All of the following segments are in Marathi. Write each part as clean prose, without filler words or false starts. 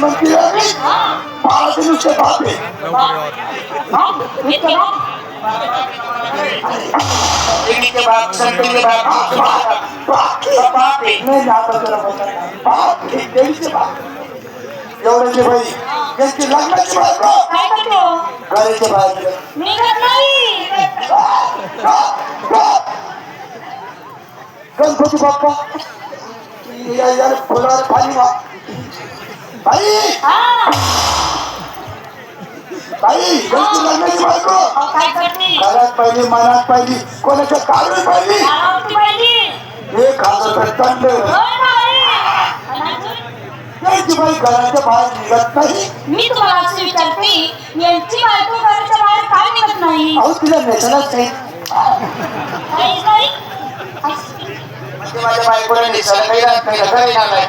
म्हणते बाळाचे नुसते बापे एवढ्याची बाई त्यांची लग्नाची बायको घराच्या बाहेर गणपती बाप्पा फुलावर पाणी वा बाई बाई त्यांची लग्नाची बायको घरात पाहिली मनात पाहिली कोणाच्या काढून पाहिली एक हजार दंड यांची बाई घराच्या बाहेर निघत नाही मी तुम्हाला असं विचारते यांची बायको घराच्या बाहेर काय निघत नाही अहो तिला नेसलाच नाही माझ्या बायकोला नेसायला काही राहत नाही का काही नाही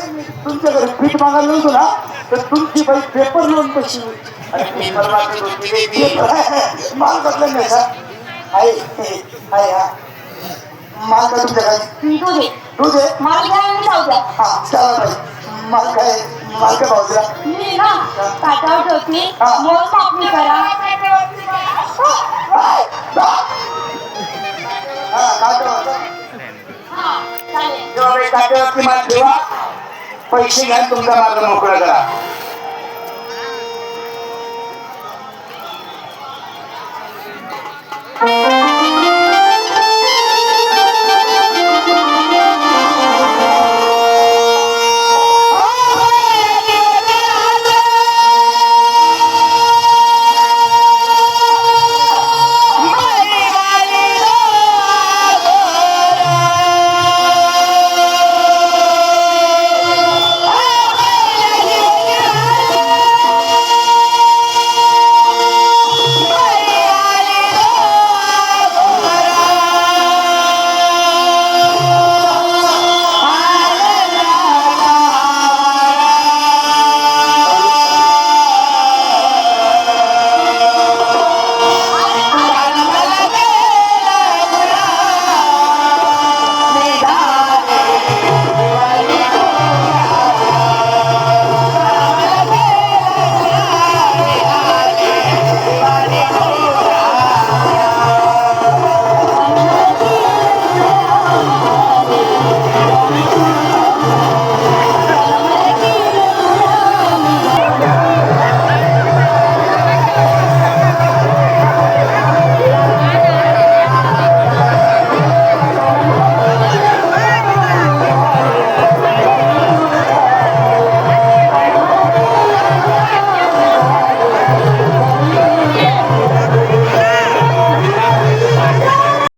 मी तुमच्या घरी पीठ मागायला नव्हतो ना तर तुमची बाई पेपर लावून कशी पेपर मागते होती वेगळी माल बदला नाही का आहे हा माल का तुमच्या घरी दूध आहे माल घ्या मी जाऊ द्या हा चला बाई माल काय भाव दिला मी ना काटावर ठेवते मोल कापणी करा काट्यावरती माल ठेवा पैसे घ्या तुमचा मार्ग मोकळा करा